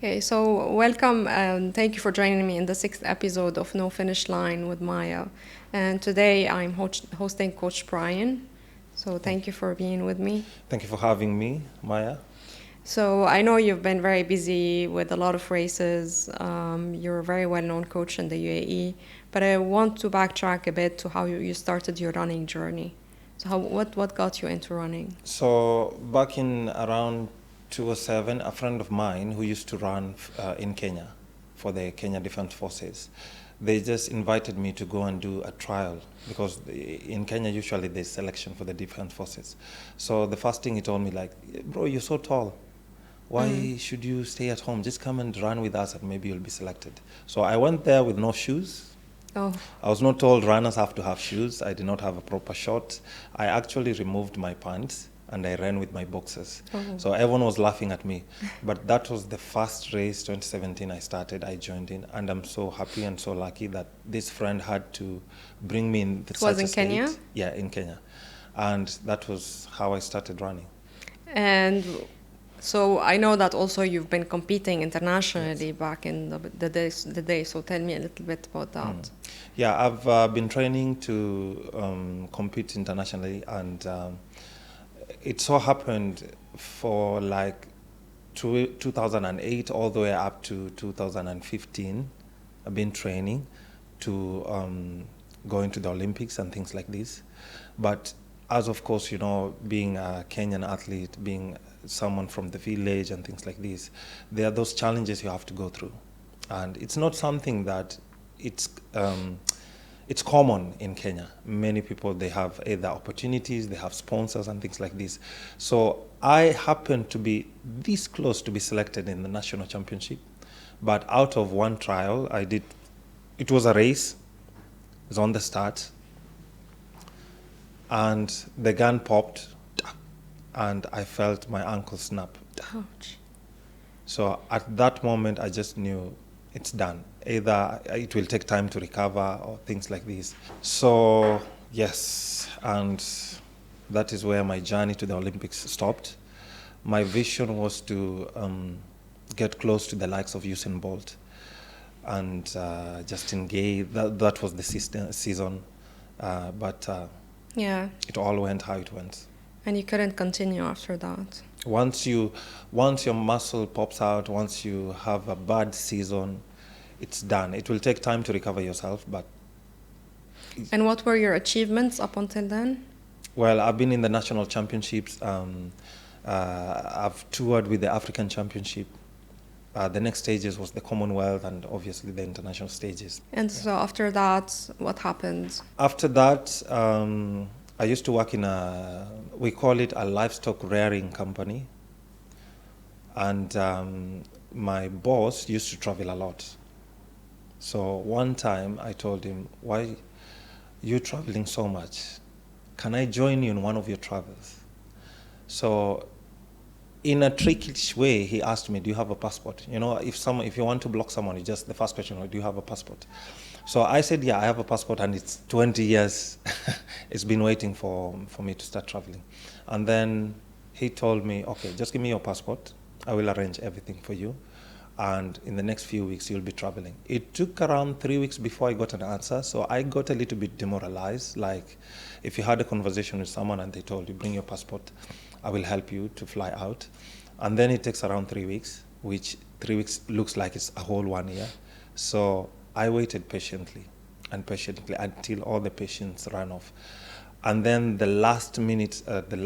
Okay, so welcome and thank you for joining me in the sixth episode of No Finish Line with Maya. And today I'm hosting Coach Brian. So thank you for being with me. Thank you for having me, Maya. So I know you've been very busy with a lot of races. You're a very well-known coach in the UAE, but I want to backtrack a bit to how you started your running journey. So what got you into running? So back in around 2007, a friend of mine who used to run in Kenya for the Kenya Defense Forces, they just invited me to go and do a trial because in Kenya usually there's selection for the Defense Forces. So the first thing he told me like, bro, you're so tall. Why should you stay at home? Just come and run with us and maybe you'll be selected. So I went there with no shoes. Oh, I was not told runners have to have shoes. I did not have a proper shot. I actually removed my pants and I ran with my boxers. Oh. So everyone was laughing at me. But that was the first race, 2017, I started. I joined in. And I'm so happy and so lucky that this friend had to bring me in It was in Kenya? Yeah, in Kenya. And that was how I started running. And so I know that also you've been competing internationally back in the day. So tell me a little bit about that. Yeah, I've been training to compete internationally, and it so happened for like 2008 all the way up to 2015. I've been training to go into the Olympics and things like this. But as of course, you know, being a Kenyan athlete, being someone from the village and things like this, there are those challenges you have to go through. And it's not something that it's common in Kenya. Many people, they have either opportunities, they have sponsors and things like this. So I happened to be this close to be selected in the national championship. But out of one trial, it was a race, it was on the start, and the gun popped, and I felt my ankle snap. Ouch. So at that moment, I just knew it's done. Either it will take time to recover or things like this. So yes, and that is where my journey to the Olympics stopped. My vision was to get close to the likes of Usain Bolt and Justin Gay. That was the season, but Yeah. it all went how it went. And you couldn't continue after that. Once your muscle pops out, once you have a bad season, it's done. It will take time to recover yourself, but And what were your achievements up until then? well, I've been in the national championships. I've toured with the African Championship. The next stages was the Commonwealth and obviously the international stages. And so after that, what happened? After that, I used to work in we call it a livestock rearing company. And my boss used to travel a lot. So one time I told him, why you traveling so much? Can I join you in one of your travels? So in a trickish way, he asked me, do you have a passport? You know, if you want to block someone, it's just the first question, do you have a passport? So I said, yeah, I have a passport, and it's 20 years. It's been waiting for me to start traveling. And then he told me, okay, just give me your passport. I will arrange everything for you. And in the next few weeks, you'll be traveling. It took around 3 weeks before I got an answer. So I got a little bit demoralized. Like if you had a conversation with someone and they told you, bring your passport, I will help you to fly out. And then it takes around 3 weeks, which 3 weeks looks like it's a whole 1 year. So I waited patiently until all the patients ran off. And then the last minute, the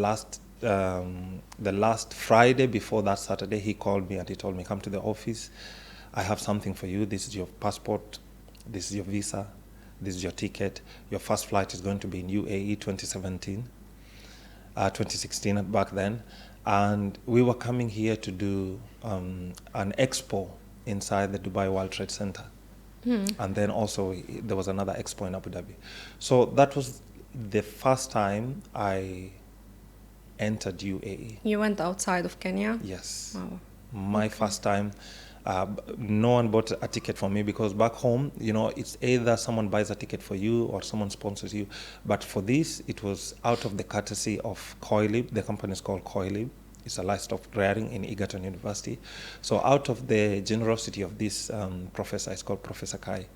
last Friday before that Saturday, he called me and he told me, come to the office. I have something for you. This is your passport. This is your visa. This is your ticket. Your first flight is going to be in UAE 2016 back then. And we were coming here to do an expo inside the Dubai World Trade Center. And then also there was another expo in Abu Dhabi. So that was the first time I entered UAE. You went outside of Kenya? Yes. Wow. My first time. No one bought a ticket for me because back home, you know, it's either someone buys a ticket for you or someone sponsors you. But for this, it was out of the courtesy of Coilib. The company is called Coilib. It's a livestock rearing in Egerton University. So out of the generosity of this professor, it's called Professor Kai,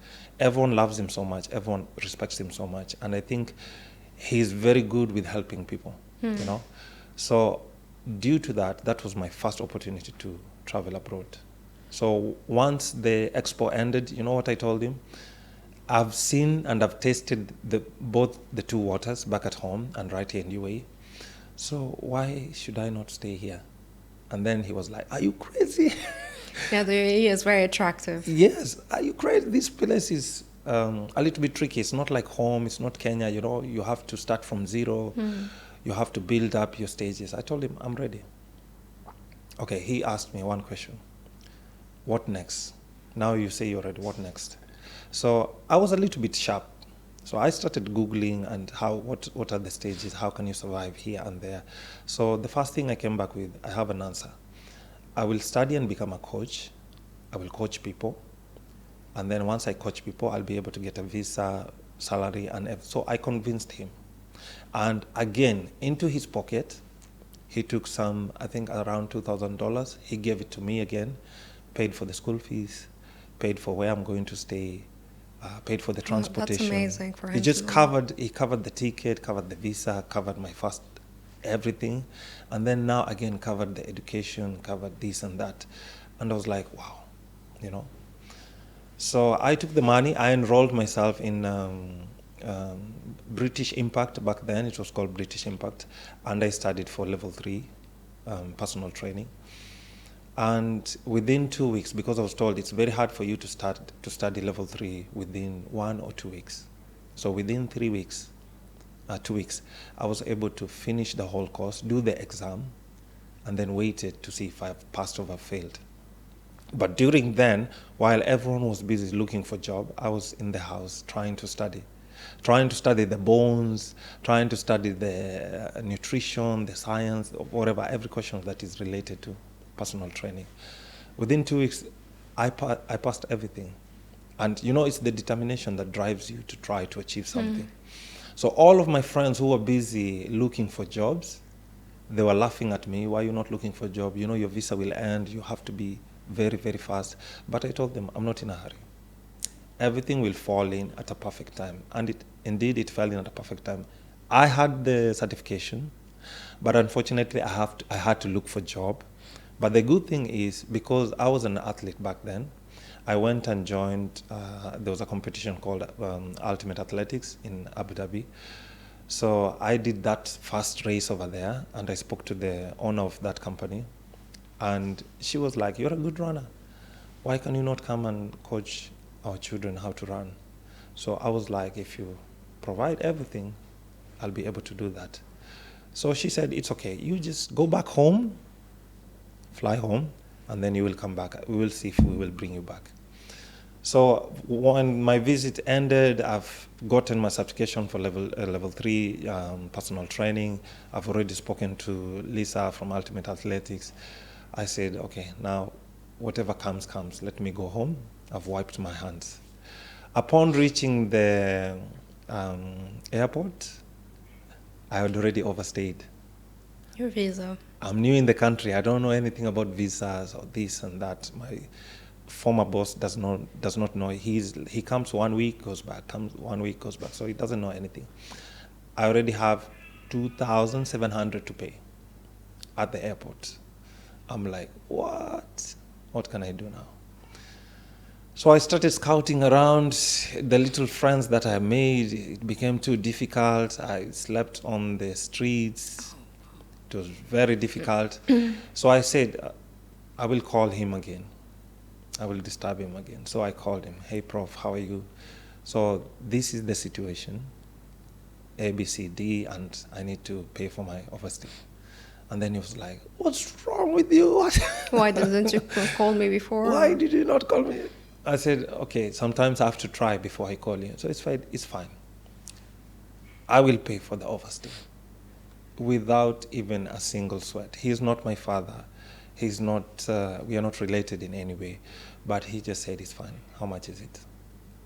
everyone loves him so much, everyone respects him so much, and I think he's very good with helping people, you know. So due to that, that was my first opportunity to travel abroad. So once the expo ended, you know what I told him? I've seen and I've tasted both the two waters back at home and right here in UAE. So why should I not stay here? And then he was like, are you crazy? Yeah, the UAE is very attractive. Yes, are you crazy? This place is a little bit tricky. It's not like home. It's not Kenya. You know, you have to start from zero. You have to build up your stages. I told him, I'm ready. Okay, he asked me one question. What next? Now you say you're ready. What next? So I was a little bit sharp. So I started Googling and what are the stages? How can you survive here and there? So the first thing I came back with, I have an answer. I will study and become a coach. I will coach people. And then once I coach people, I'll be able to get a visa, salary, and so I convinced him. And again, into his pocket, he took some, I think around $2,000. He gave it to me again, paid for the school fees, paid for where I'm going to stay, paid for the transportation. That's amazing for him. He just covered the ticket, covered the visa, covered my first everything, and then now again covered the education, covered this and that. And I was like, wow, you know. So I took the money, I enrolled myself in British Impact. Back then it was called British Impact, and I studied for level 3 personal training. And within 2 weeks, because I was told it's very hard for you to study level 3 within 1 or 2 weeks. So within 2 weeks, I was able to finish the whole course, do the exam, and then waited to see if I've passed or failed. But during then, while everyone was busy looking for a job, I was in the house trying to study the bones, trying to study the nutrition, the science, whatever, every question that is related to personal training. Within 2 weeks, I passed everything. And you know, it's the determination that drives you to try to achieve something. So all of my friends who were busy looking for jobs, they were laughing at me. Why are you not looking for a job? You know, your visa will end. You have to be very, very fast. But I told them, I'm not in a hurry. Everything will fall in at a perfect time. And it fell in at a perfect time. I had the certification, but unfortunately I had to look for a job. But the good thing is, because I was an athlete back then, I went and joined, there was a competition called Ultimate Athletics in Abu Dhabi. So I did that first race over there, and I spoke to the owner of that company. And she was like, you're a good runner. Why can you not come and coach our children how to run? So I was like, if you provide everything, I'll be able to do that. So she said, it's okay. You just go back home, fly home, and then you will come back. We will see if we will bring you back. So when my visit ended, I've gotten my certification for level 3 personal training. I've already spoken to Lisa from Ultimate Athletics. I said, okay, now whatever comes, comes. Let me go home. I've wiped my hands. Upon reaching the airport, I had already overstayed. Your visa. I'm new in the country. I don't know anything about visas or this and that. My former boss does not know. He comes 1 week, goes back, comes 1 week, goes back. So he doesn't know anything. I already have 2,700 to pay at the airport. I'm like, what? What can I do now? So I started scouting around. The little friends that I made, it became too difficult. I slept on the streets. It was very difficult. So I said, I will call him again. I will disturb him again. So I called him. Hey, Prof, how are you? So this is the situation, A, B, C, D, and I need to pay for my overstay. And then he was like, what's wrong with you? Why didn't you call me before? Why did you not call me? I said, okay, sometimes I have to try before I call you. So it's fine. It's fine. I will pay for the overstay without even a single sweat. He's not my father. He's not, we are not related in any way. But he just said, it's fine. How much is it?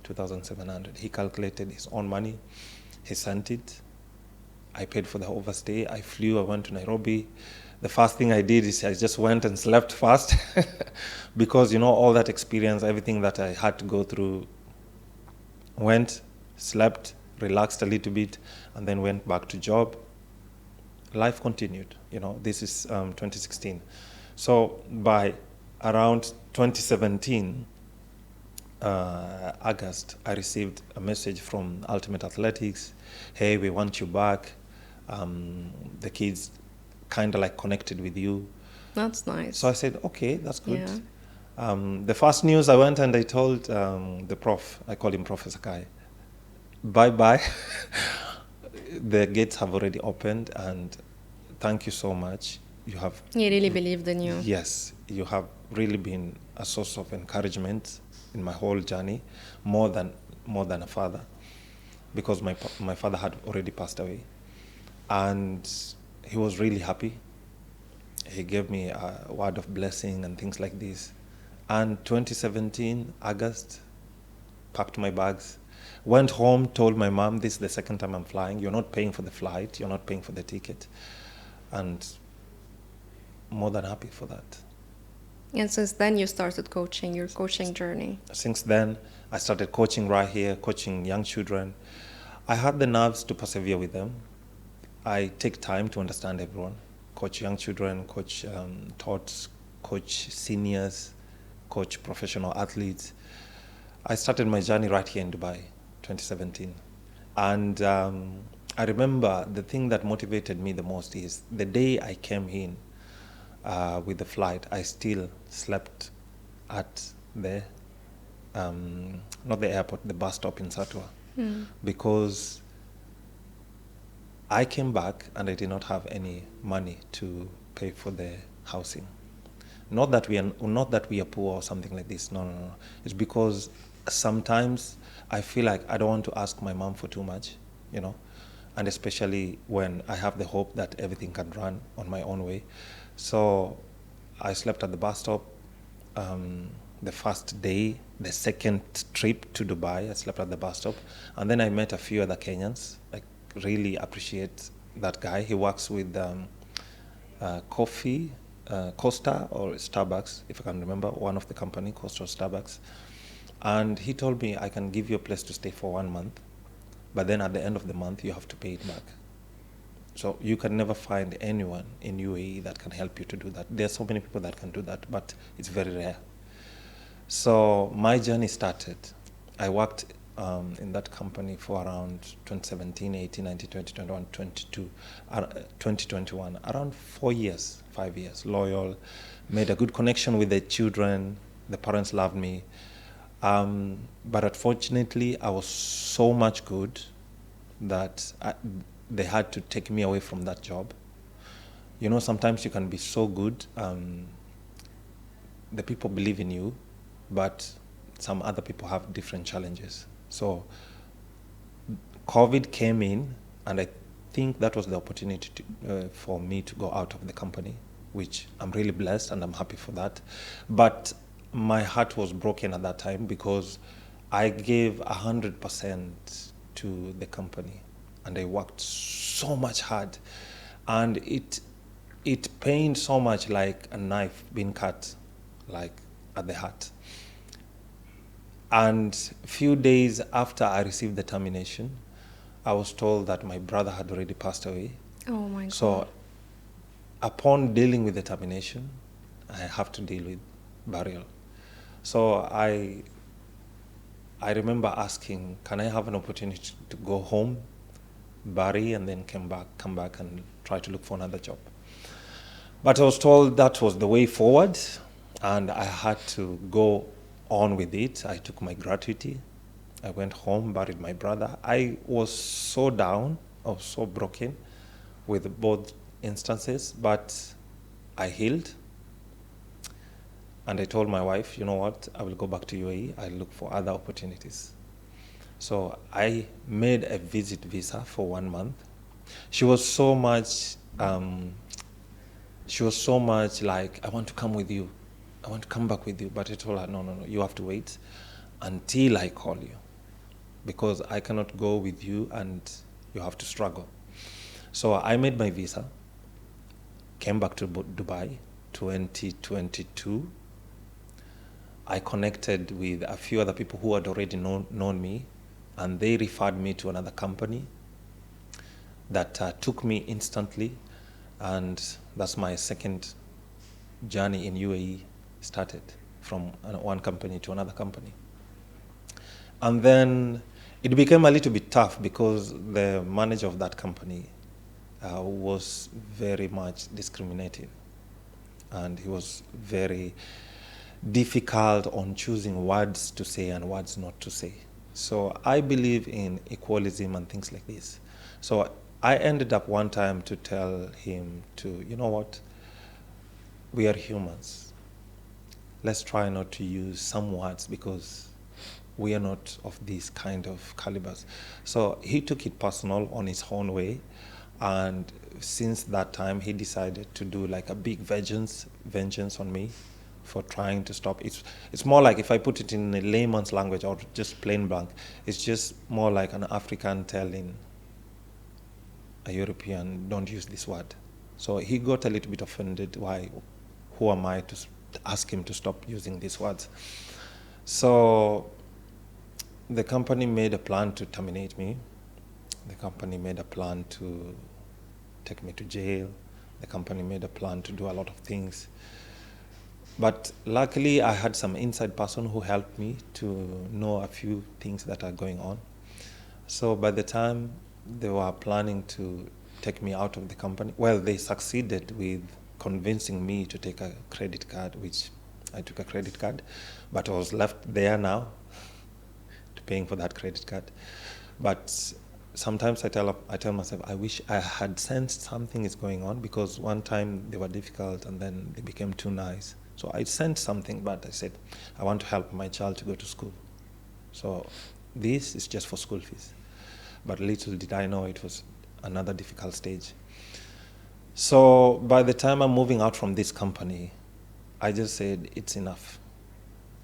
2,700. He calculated his own money. He sent it. I paid for the overstay. I flew. I went to Nairobi. The first thing I did is I just went and slept fast because, all that experience, everything that I had to go through, went, slept, relaxed a little bit, and then went back to job. Life continued. This is 2016. So by around 2017, August, I received a message from Ultimate Athletics. Hey, we want you back. The kids kind of like connected with you. That's nice. So I said, okay, that's good. Yeah. The first news, I went and I told the prof, I call him Professor Kai, bye-bye. The gates have already opened, and thank you so much. You have... He really believed in you. Yes, you have really been a source of encouragement in my whole journey, more than a father, because my father had already passed away, and he was really happy. He gave me a word of blessing and things like this. And 2017, August, packed my bags, went home, told my mom, this is the second time I'm flying. You're not paying for the flight. You're not paying for the ticket. And more than happy for that. And since then you started coaching, your coaching journey. Since then, I started coaching right here, coaching young children. I had the nerves to persevere with them. I take time to understand everyone. Coach young children, coach tots, coach seniors, coach professional athletes. I started my journey right here in Dubai, 2017. And I remember the thing that motivated me the most is the day I came in with the flight, I still slept at the, not the airport, the bus stop in Satwa. Because I came back and I did not have any money to pay for the housing. Not that we are poor or something like this. No. It's because sometimes I feel like I don't want to ask my mom for too much, and especially when I have the hope that everything can run on my own way. So I slept at the bus stop. The first day, the second trip to Dubai, I slept at the bus stop, and then I met a few other Kenyans. I really appreciate that guy. He works with coffee, Costa or Starbucks, if I can remember, one of the company, Costa or Starbucks. And he told me, I can give you a place to stay for 1 month, but then at the end of the month, you have to pay it back. So you can never find anyone in UAE that can help you to do that. There are so many people that can do that, but it's very rare. So my journey started. I worked in that company for around 2017, 18, 19, 20, 21, 22, 2021, around 4 years, 5 years, loyal, made a good connection with the children. The parents loved me. But unfortunately, I was so much good that they had to take me away from that job. Sometimes you can be so good, the people believe in you, but some other people have different challenges. So COVID came in, and I think that was the opportunity for me to go out of the company, which I'm really blessed and I'm happy for that. But my heart was broken at that time because I gave 100% to the company, and I worked so much hard, and it pained so much, like a knife being cut, like at the heart. And a few days after I received the termination, I was told that my brother had already passed away. Oh my God. So upon dealing with the termination, I have to deal with burial. So I remember asking, can I have an opportunity to go home, bury, and then come back and try to look for another job? But I was told that was the way forward, and I had to go on with it. I took my gratuity. I went home, buried my brother. I was so down, I was so broken with both instances, but I healed. And I told my wife, you know what, I will go back to UAE. I'll look for other opportunities. So I made a visit visa for 1 month. She was so much like, I want to come with you. I want to come back with you. But I told her, no, you have to wait until I call you, because I cannot go with you and you have to struggle. So I made my visa, came back to Dubai, 2022. I connected with a few other people who had already known me, and they referred me to another company that took me instantly, and that's my second journey in UAE started, from one company to another company. And then it became a little bit tough because the manager of that company was very much discriminative, and he was very difficult on choosing words to say and words not to say. So I believe in equalism and things like this. So I ended up one time to tell him to, you know what, we are humans. Let's try not to use some words because we are not of these kind of calibers. So he took it personal on his own way. And since that time, he decided to do like a big vengeance on me for trying to stop. It's more like, if I put it in a layman's language or just plain blank, it's just more like an African telling a European, don't use this word. So he got a little bit offended. Why? Who am I to ask him to stop using these words? So the company made a plan to terminate me. The company made a plan to take me to jail. The company made a plan to do a lot of things. But luckily, I had some inside person who helped me to know a few things that are going on. So by the time they were planning to take me out of the company, well, they succeeded with convincing me to take a credit card, which I took a credit card, but I was left there now to paying for that credit card. But sometimes I tell myself, I wish I had sensed something is going on, because one time they were difficult and then they became too nice. So I sensed something, but I said, I want to help my child to go to school. So this is just for school fees. But little did I know it was another difficult stage. So by the time I'm moving out from this company, I just said, it's enough.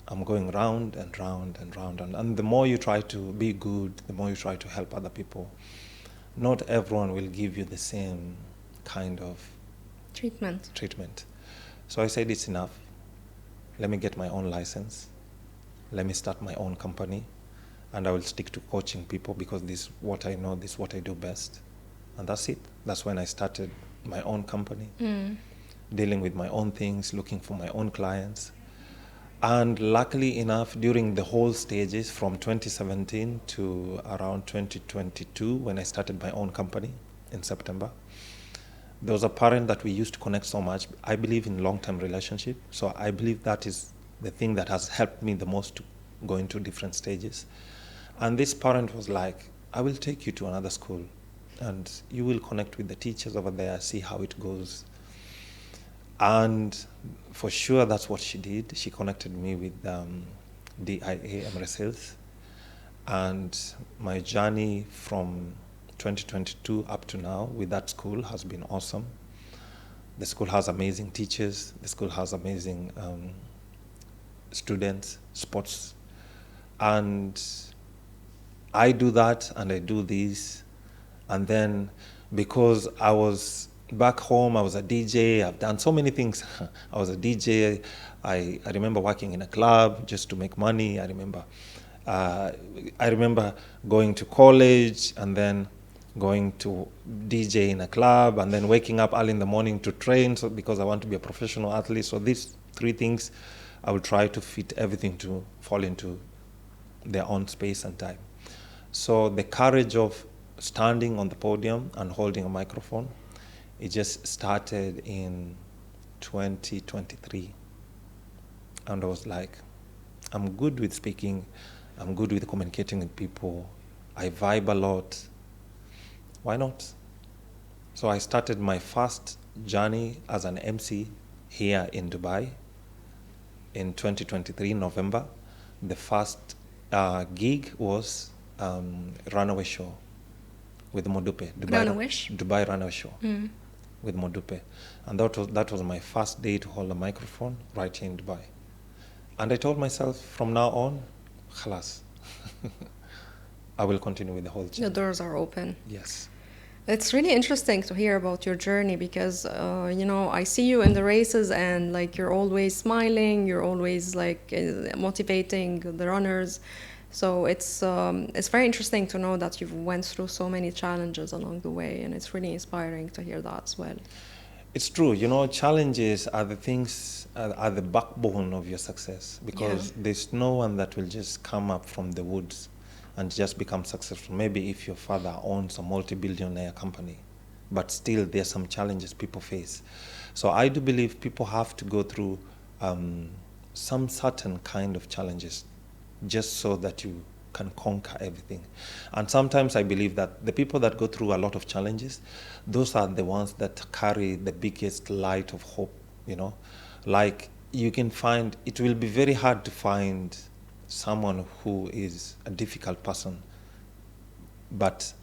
I'm going round and round and round. And the more you try to be good, the more you try to help other people, not everyone will give you the same kind of treatment. So I said, it's enough. Let me get my own license. Let me start my own company. And I will stick to coaching people, because this is what I know, this is what I do best. And that's it. That's when I started my own company, dealing with my own things, looking for my own clients. And luckily enough, during the whole stages from 2017 to around 2022, when I started my own company in September, there was a parent that we used to connect so much. I believe in long-term relationship. So I believe that is the thing that has helped me the most to go into different stages. And this parent was like, I will take you to another school and you will connect with the teachers over there, see how it goes. And for sure, that's what she did. She connected me with DIA Emirates Health. And my journey from 2022 up to now with that school has been awesome. The school has amazing teachers. The school has amazing students, sports. And I do that and I do this. And then because I was back home, I was a DJ. I've done so many things. I was a DJ. I remember working in a club just to make money. I remember going to college and then going to DJ in a club and then waking up early in the morning to train, so because I want to be a professional athlete. So these three things, I will try to fit everything to fall into their own space and time. So the courage of standing on the podium and holding a microphone, it just started in 2023. And I was like, I'm good with speaking. I'm good with communicating with people. I vibe a lot. Why not? So I started my first journey as an MC here in Dubai in 2023, November. The first gig was Runaway Show with Modupe. Dubai Runaway Show with Modupe. And that was my first day to hold a microphone right here in Dubai. And I told myself, from now on, khalas. I will continue with the whole journey. The doors are open. Yes. It's really interesting to hear about your journey because, I see you in the races and like you're always smiling, you're always like motivating the runners. So it's very interesting to know that you've went through so many challenges along the way, and it's really inspiring to hear that as well. It's true, challenges are the things, are the backbone of your success, because Yeah. there's no one that will just come up from the woods and just become successful. Maybe if your father owns a multi-billionaire company, but still there's some challenges people face. So I do believe people have to go through some certain kind of challenges just so that you can conquer everything. And sometimes I believe that the people that go through a lot of challenges, those are the ones that carry the biggest light of hope. Like you can find, it will be very hard to find someone who is a difficult person but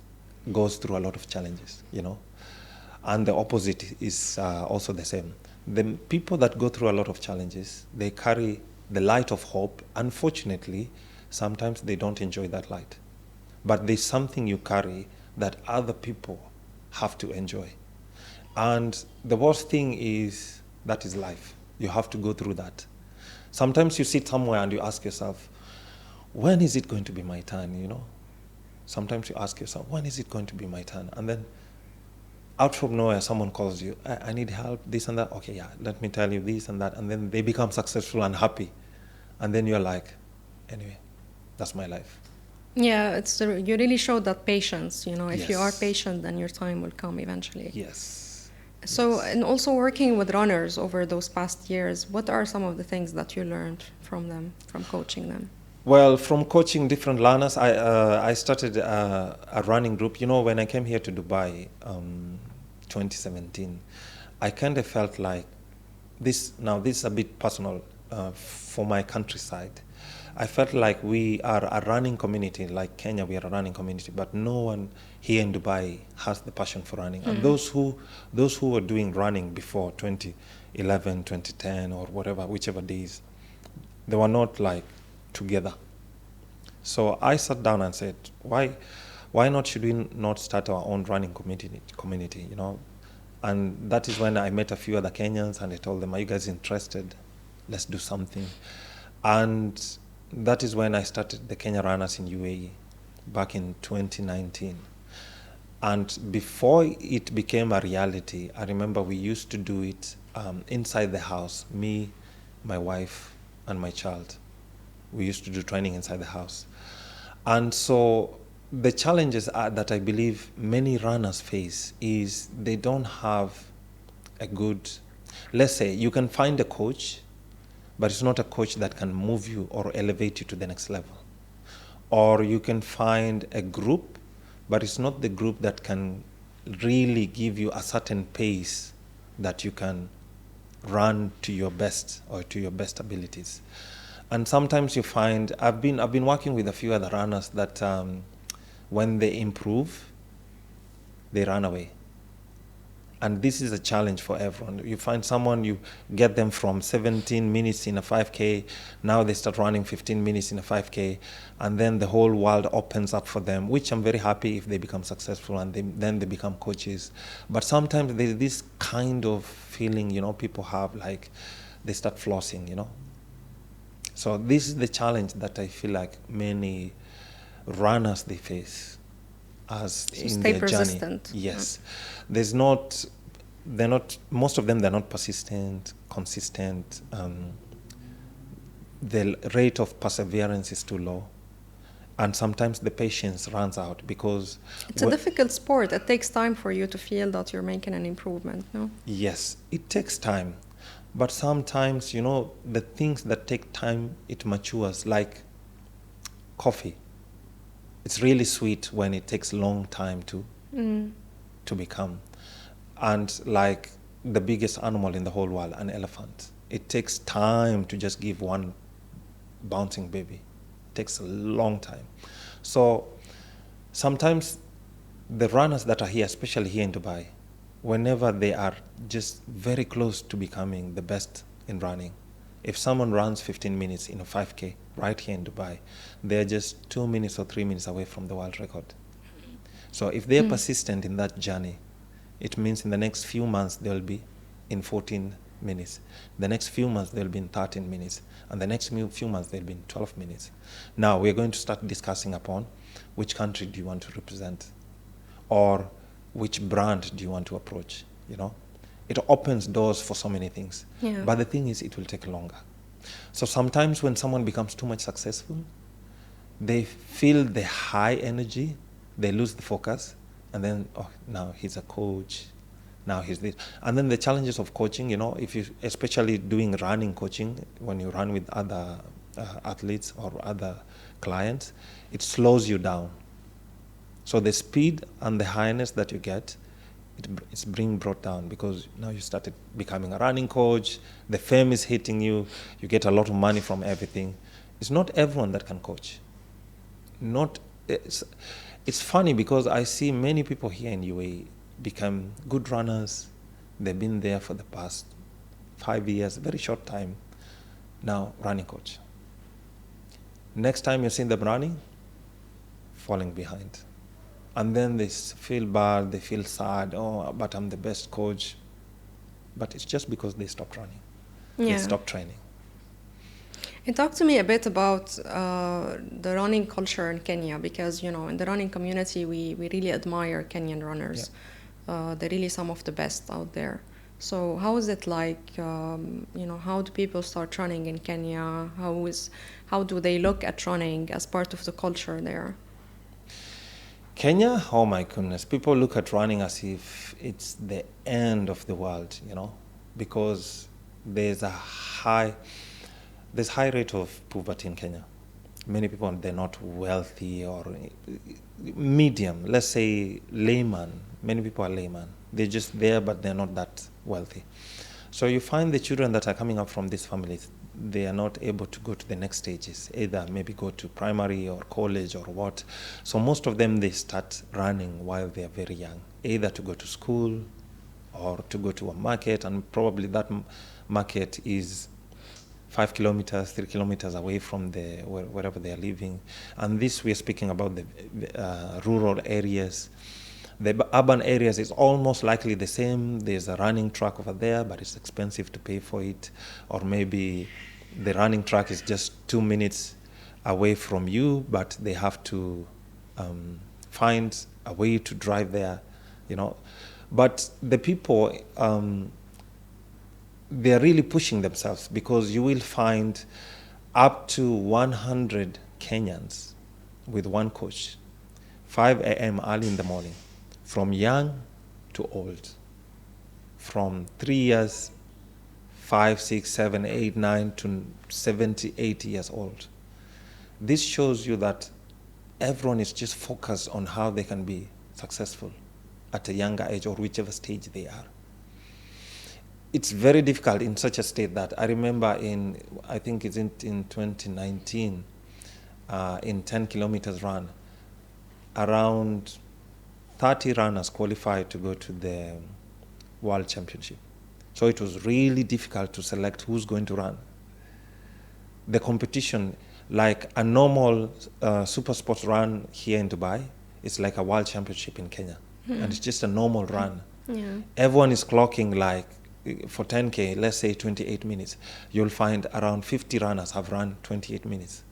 goes through a lot of challenges. And the opposite is also the same. The people that go through a lot of challenges, they carry the light of hope. Unfortunately, sometimes they don't enjoy that light. But there's something you carry that other people have to enjoy. And the worst thing is that is life. You have to go through that. Sometimes you sit somewhere and you ask yourself, when is it going to be my turn? Sometimes you ask yourself, when is it going to be my turn? And then out from nowhere, someone calls you, I need help, this and that. Okay, yeah, let me tell you this and that. And then they become successful and happy. And then you're like, anyway, that's my life. Yeah, you really showed that patience. If you are Yes. patient, then your time will come eventually. Yes. So, Yes. and also working with runners over those past years, what are some of the things that you learned from them, from coaching them? Well, from coaching different learners, I started a running group. When I came here to Dubai, 2017, I kind of felt like this. Now, this is a bit personal for my countryside. I felt like we are a running community, like Kenya, we are a running community, but no one here in Dubai has the passion for running. And those who were doing running before 2011, 2010, or whatever, whichever days, they were not like together. So I sat down and said, why not should we not start our own running community? And that is when I met a few other Kenyans and I told them, are you guys interested? Let's do something. And that is when I started the Kenya Runners in UAE back in 2019. And before it became a reality, I remember we used to do it inside the house, me, my wife, and my child. We used to do training inside the house. And so the challenges that I believe many runners face is they don't have a good, let's say, you can find a coach, but it's not a coach that can move you or elevate you to the next level. Or you can find a group, but it's not the group that can really give you a certain pace that you can run to your best or to your best abilities. And sometimes you find, I've been working with a few other runners that when they improve, they run away. And this is a challenge for everyone. You find someone, you get them from 17 minutes in a 5K, now they start running 15 minutes in a 5K, and then the whole world opens up for them, which I'm very happy if they become successful and then they become coaches. But sometimes there's this kind of feeling, people have, like they start flossing. So this is the challenge that I feel like many runners they face as So in stay their persistent. journey. Yes, they're not. Most of them they're not persistent, consistent. The rate of perseverance is too low, and sometimes the patience runs out because It's a difficult sport. It takes time for you to feel that you're making an improvement, no? Yes, it takes time. But sometimes, the things that take time, it matures, like coffee. It's really sweet when it takes a long time to become. And like the biggest animal in the whole world, an elephant, it takes time to just give one bouncing baby. It takes a long time. So sometimes the runners that are here, especially here in Dubai, whenever they are just very close to becoming the best in running, if someone runs 15 minutes in a 5K right here in Dubai, they're just 2 minutes or 3 minutes away from the world record. So if they're persistent in that journey, it means in the next few months they'll be in 14 minutes. The next few months they'll be in 13 minutes. And the next few months they'll be in 12 minutes. Now we're going to start discussing upon which country do you want to represent, or which brand do you want to approach, you know. It opens doors for so many things. Yeah. But the thing is, it will take longer. So sometimes when someone becomes too much successful, they feel the high energy, they lose the focus, and then, oh, now he's a coach, now he's this. And then the challenges of coaching, you know, if you, especially doing running coaching, when you run with other athletes or other clients, it slows you down. So the speed and the highness that you get, it's being brought down because now you started becoming a running coach, the fame is hitting you, you get a lot of money from everything. It's not everyone that can coach. It's funny because I see many people here in UAE become good runners. They've been there for the past 5 years, very short time, now running coach. Next time you see them running, falling behind. And then they feel bad, they feel sad, oh, but I'm the best coach. But it's just because they stopped running. Yeah. They stopped training. And talk to me a bit about the running culture in Kenya, because, you know, in the running community, we really admire Kenyan runners. Yeah. They're really some of the best out there. So how is it like, you know, how do people start running in Kenya? How do they look at running as part of the culture there? Kenya, oh my goodness, people look at running as if it's the end of the world, you know, because there's high rate of poverty in Kenya. Many people, they're not wealthy or medium, let's say layman. Many people are layman. They're just there, but they're not that wealthy. So you find the children that are coming up from these families, they are not able to go to the next stages, either maybe go to primary or college or what. So most of them, they start running while they are very young, either to go to school or to go to a market, and probably that market is 5 kilometers, 3 kilometers away from wherever they are living. And this, we are speaking about the rural areas. The urban areas is almost likely the same. There's a running track over there, but it's expensive to pay for it. Or maybe the running track is just 2 minutes away from you, but they have to find a way to drive there, you know. But the people, they're really pushing themselves, because you will find up to 100 Kenyans with one coach, 5 a.m. early in the morning, from young to old, from 3 years, 5, 6, 7, 8, 9 to 70, 80 years old. This shows you that everyone is just focused on how they can be successful at a younger age or whichever stage they are. It's very difficult in such a state that I remember I think it's in 2019, in 10 kilometers run, around 30 runners qualified to go to the World Championship. So it was really difficult to select who's going to run. The competition, like a normal super sports run here in Dubai, it's like a World Championship in Kenya. And it's just a normal run. Yeah. Everyone is clocking, like, for 10K, let's say 28 minutes. You'll find around 50 runners have run 28 minutes.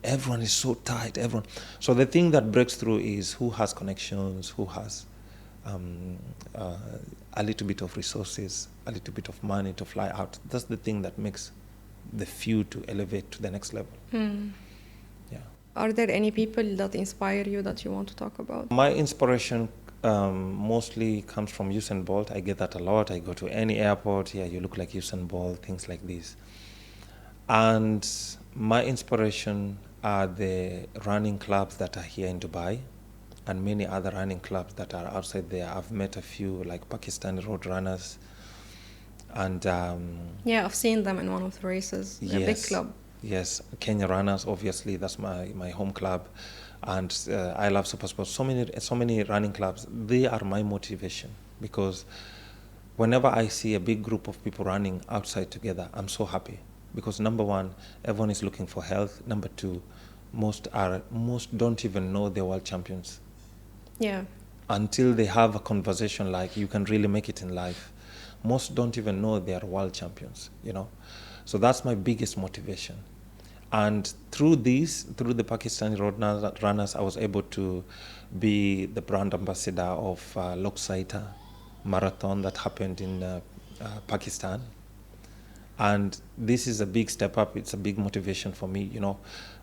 Everyone is so tight, everyone. So the thing that breaks through is who has connections, who has a little bit of resources, a little bit of money to fly out. That's the thing that makes the few to elevate to the next level. Yeah. Are there any people that inspire you that you want to talk about? My inspiration mostly comes from Usain Bolt. I get that a lot. I go to any airport, yeah, you look like Usain Bolt, things like this. And my inspiration are the running clubs that are here in Dubai and many other running clubs that are outside there. I've met a few, like Pakistani road runners. And yeah, I've seen them in one of the races. They're a big club. Yes, Kenya Runners, obviously, that's my home club. And I love Supersport. So many running clubs. They are my motivation, because whenever I see a big group of people running outside together, I'm so happy. Because number one, everyone is looking for health. Number two, most don't even know they're world champions. Yeah. until they have a conversation like you can really make it in life. Most don't even know they are world champions, you know. So that's my biggest motivation. And through the Pakistani road runners, I was able to be the brand ambassador of Lok Saita marathon that happened in Pakistan. And this is a big step up. It's a big motivation for me, you know.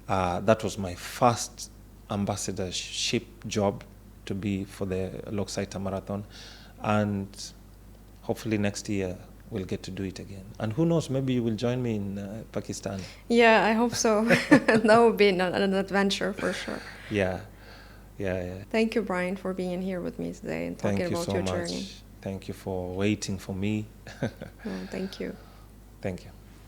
That was my first ambassadorship job to be for the Lok Saita marathon. And hopefully next year we'll get to do it again. And who knows, maybe you will join me in Pakistan. Yeah, I hope so. That would be an adventure for sure. Yeah, yeah, yeah. Thank you, Brian, for being here with me today and talking Thank you about so your much. journey. Thank you for waiting for me. Thank you. Thank you.